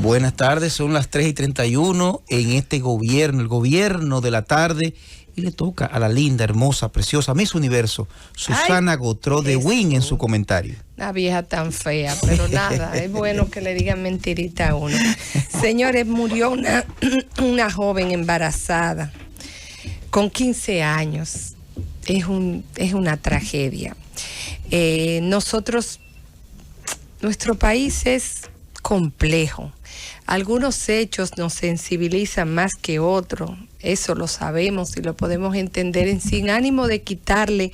Buenas tardes, son las 3:31 en este gobierno, el gobierno de la tarde, y le toca a la linda, hermosa, preciosa Miss Universo, Susana Gotró de Win en su comentario. Una vieja tan fea, pero nada, es bueno que le digan mentirita a uno. Señores, murió una joven embarazada con 15 años. Es una tragedia. Nuestro país es complejo. Algunos hechos nos sensibilizan más que otros, eso lo sabemos y lo podemos entender sin ánimo de quitarle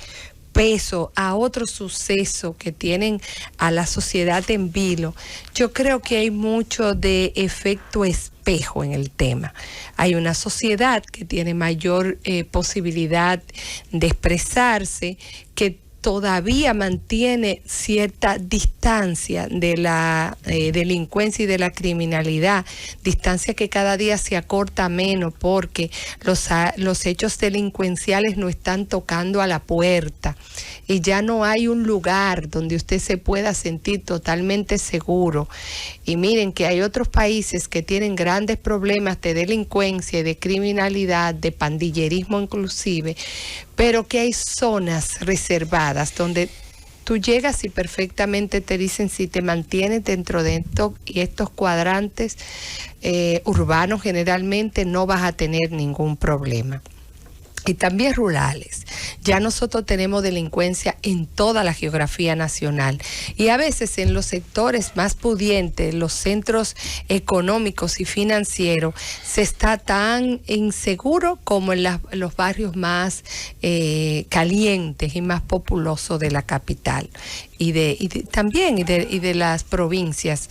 peso a otros sucesos que tienen a la sociedad en vilo. Yo creo que hay mucho de efecto espejo en el tema. Hay una sociedad que tiene mayor posibilidad de expresarse, que todavía mantiene cierta distancia de la delincuencia y de la criminalidad, distancia que cada día se acorta menos porque los hechos delincuenciales no están tocando a la puerta y ya no hay un lugar donde usted se pueda sentir totalmente seguro. Y miren que hay otros países que tienen grandes problemas de delincuencia y de criminalidad, de pandillerismo inclusive, pero que hay zonas reservadas donde tú llegas y perfectamente te dicen si te mantienes dentro de estos cuadrantes urbanos generalmente no vas a tener ningún problema. Y también rurales. Ya nosotros tenemos delincuencia en toda la geografía nacional y a veces en los sectores más pudientes, los centros económicos y financieros, se está tan inseguro como en los barrios más calientes y más populosos de la capital también de las provincias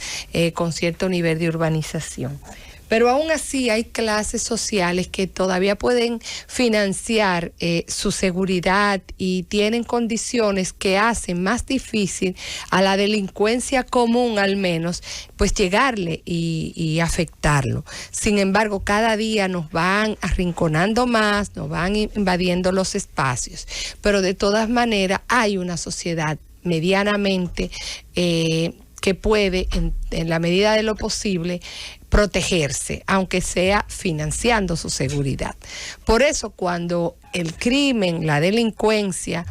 con cierto nivel de urbanización. Pero aún así hay clases sociales que todavía pueden financiar su seguridad y tienen condiciones que hacen más difícil a la delincuencia común al menos, pues llegarle y afectarlo. Sin embargo, cada día nos van arrinconando más, nos van invadiendo los espacios. Pero de todas maneras hay una sociedad medianamente que puede, en la medida de lo posible, protegerse, aunque sea financiando su seguridad. Por eso, cuando el crimen, la delincuencia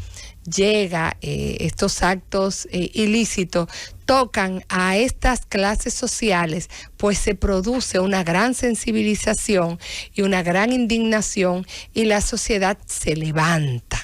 llega, estos actos ilícitos tocan a estas clases sociales, pues se produce una gran sensibilización y una gran indignación y la sociedad se levanta.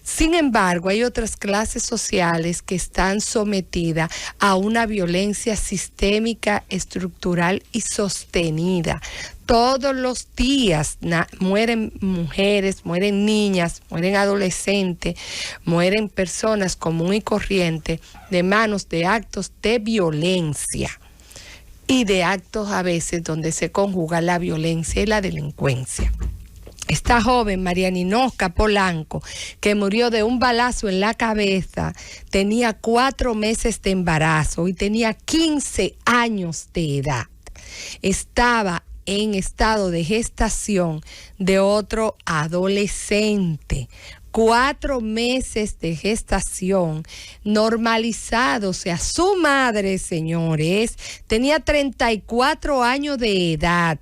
Sin embargo, hay otras clases sociales que están sometidas a una violencia sistémica, estructural y sostenida. Todos los días mueren mujeres, mueren niñas, mueren adolescentes, mueren personas comunes y corrientes de manos de actos de violencia y de actos a veces donde se conjuga la violencia y la delincuencia. Esta joven, María Ninosca Polanco, que murió de un balazo en la cabeza, tenía 4 meses de embarazo y tenía 15 años de edad. Estaba en estado de gestación de otro adolescente. 4 meses de gestación, normalizado, o sea, su madre, señores, tenía 34 años de edad.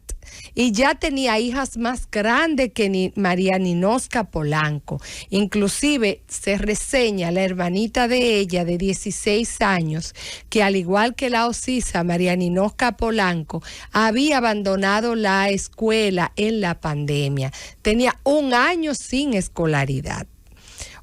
Y ya tenía hijas más grandes que María Ninosca Polanco. Inclusive se reseña la hermanita de ella de 16 años, que al igual que la ocisa María Ninosca Polanco, había abandonado la escuela en la pandemia. Tenía 1 año sin escolaridad.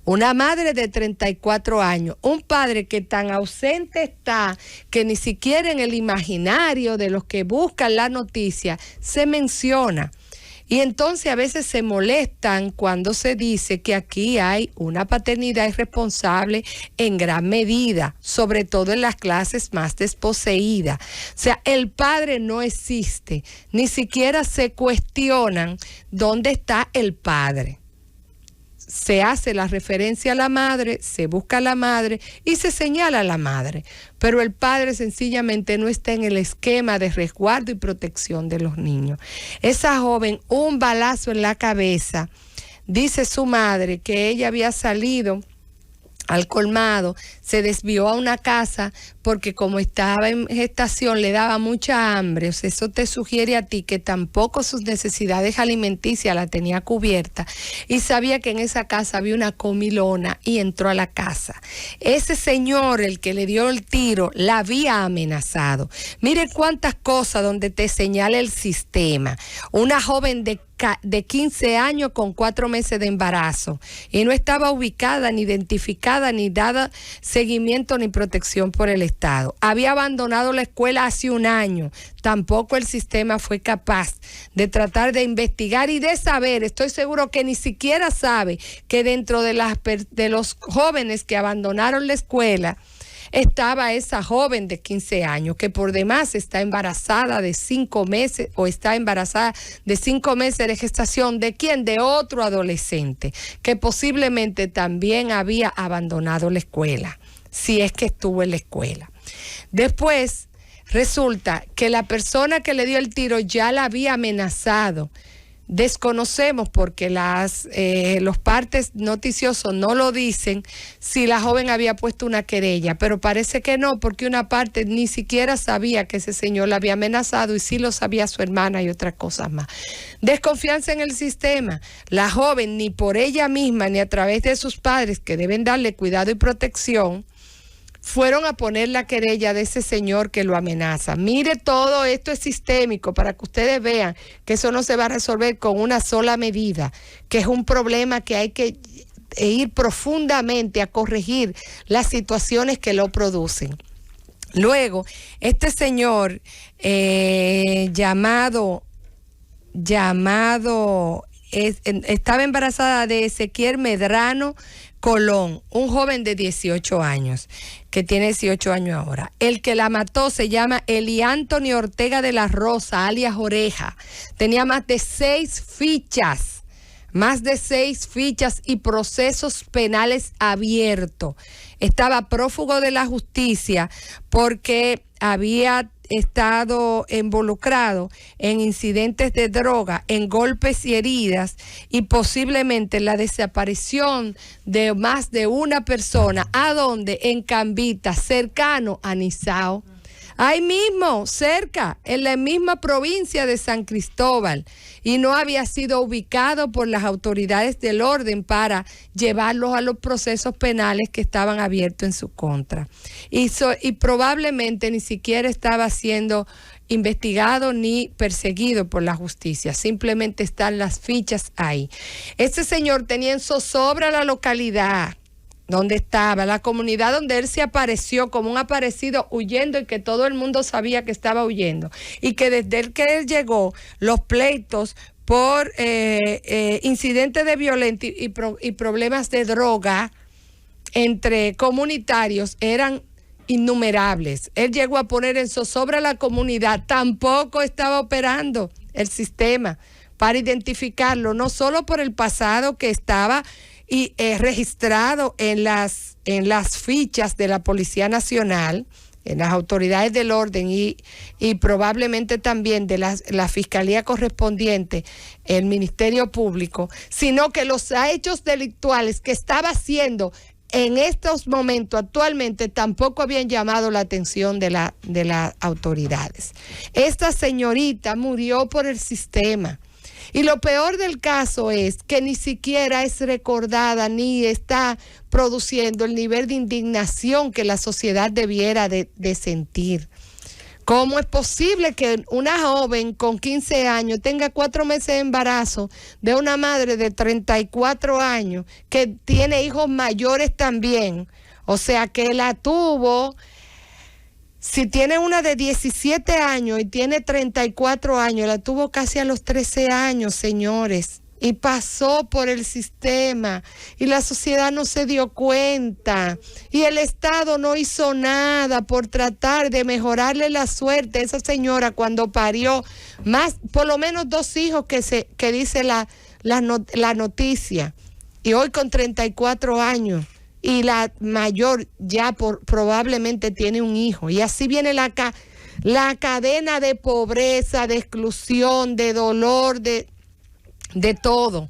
Una madre de 34 años, un padre que tan ausente está que ni siquiera en el imaginario de los que buscan la noticia se menciona. Y entonces a veces se molestan cuando se dice que aquí hay una paternidad irresponsable en gran medida, sobre todo en las clases más desposeídas. O sea, el padre no existe, ni siquiera se cuestionan dónde está el padre. Se hace la referencia a la madre, se busca a la madre y se señala a la madre, pero el padre sencillamente no está en el esquema de resguardo y protección de los niños. Esa joven, un balazo en la cabeza, dice su madre que ella había salido al colmado, se desvió a una casa porque como estaba en gestación le daba mucha hambre. O sea, eso te sugiere a ti que tampoco sus necesidades alimenticias la tenía cubierta y sabía que en esa casa había una comilona y entró a la casa. Ese señor, el que le dio el tiro, la había amenazado. Mire cuántas cosas donde te señala el sistema. Una joven de 15 años con 4 meses de embarazo y no estaba ubicada, ni identificada, ni dada seguimiento ni protección por el Estado. Había abandonado la escuela hace 1 año. Tampoco el sistema fue capaz de tratar de investigar y de saber. Estoy seguro que ni siquiera sabe que dentro de los jóvenes que abandonaron la escuela estaba esa joven de 15 años que por demás está embarazada de 5 meses o está embarazada de 5 meses de gestación. ¿De quién? De otro adolescente que posiblemente también había abandonado la escuela, si es que estuvo en la escuela. Después resulta que la persona que le dio el tiro ya la había amenazado. Desconocemos porque los partes noticiosos no lo dicen si la joven había puesto una querella, pero parece que no, porque una parte ni siquiera sabía que ese señor la había amenazado y sí lo sabía su hermana y otras cosas más. Desconfianza en el sistema. La joven ni por ella misma ni a través de sus padres, que deben darle cuidado y protección, fueron a poner la querella de ese señor que lo amenaza. Mire, todo esto es sistémico para que ustedes vean que eso no se va a resolver con una sola medida, que es un problema que hay que ir profundamente a corregir las situaciones que lo producen. Luego, este señor estaba embarazada de Ezequiel Medrano Colón, un joven de 18 años, que tiene 18 años ahora. El que la mató se llama Eli Anthony Ortega de la Rosa, alias Oreja. Tenía más de 6 fichas y procesos penales abiertos. Estaba prófugo de la justicia porque había estado involucrado en incidentes de droga, en golpes y heridas y posiblemente la desaparición de más de una persona. ¿A dónde? En Cambita, cercano a Nizao. Ahí mismo, cerca, en la misma provincia de San Cristóbal, y no había sido ubicado por las autoridades del orden para llevarlos a los procesos penales que estaban abiertos en su contra. Y probablemente ni siquiera estaba siendo investigado ni perseguido por la justicia, simplemente están las fichas ahí. Este señor tenía en zozobra la localidad donde estaba, la comunidad donde él se apareció como un aparecido huyendo y que todo el mundo sabía que estaba huyendo. Y que desde que él llegó, los pleitos por incidentes de violencia y problemas de droga entre comunitarios eran innumerables. Él llegó a poner en zozobra a la comunidad. Tampoco estaba operando el sistema para identificarlo, no solo por el pasado que estaba y registrado en las fichas de la Policía Nacional, en las autoridades del orden y probablemente también de la Fiscalía correspondiente, el Ministerio Público, sino que los hechos delictuales que estaba haciendo en estos momentos actualmente tampoco habían llamado la atención de las autoridades. Esta señorita murió por el sistema. Y lo peor del caso es que ni siquiera es recordada ni está produciendo el nivel de indignación que la sociedad debiera de sentir. ¿Cómo es posible que una joven con 15 años tenga 4 meses de embarazo de una madre de 34 años que tiene hijos mayores también? O sea, que la tuvo... Si tiene una de 17 años y tiene 34 años, la tuvo casi a los 13 años, señores, y pasó por el sistema y la sociedad no se dio cuenta y el Estado no hizo nada por tratar de mejorarle la suerte a esa señora cuando parió por lo menos 2 hijos que dice la noticia, y hoy con 34 años. Y la mayor ya probablemente tiene un hijo. Y así viene la cadena de pobreza, de exclusión, de dolor, de todo.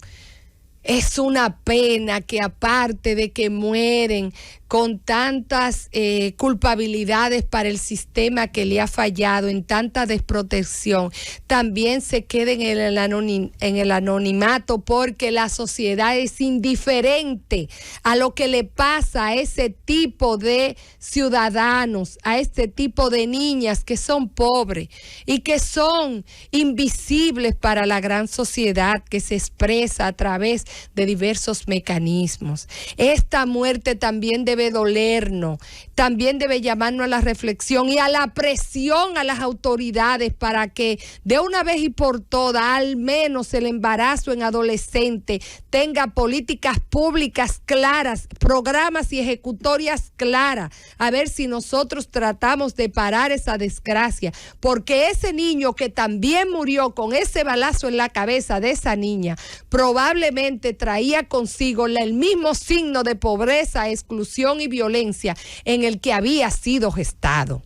Es una pena que aparte de que mueren con tantas culpabilidades para el sistema que le ha fallado, en tanta desprotección, también se queden en el anonimato, porque la sociedad es indiferente a lo que le pasa a ese tipo de ciudadanos, a este tipo de niñas que son pobres y que son invisibles para la gran sociedad que se expresa a través de diversos mecanismos. Esta muerte también debe dolernos, también debe llamarnos a la reflexión y a la presión a las autoridades para que de una vez y por todas, al menos el embarazo en adolescente tenga políticas públicas claras, programas y ejecutorias claras, a ver si nosotros tratamos de parar esa desgracia, porque ese niño que también murió con ese balazo en la cabeza de esa niña, probablemente traía consigo el mismo signo de pobreza, exclusión y violencia en el que había sido gestado.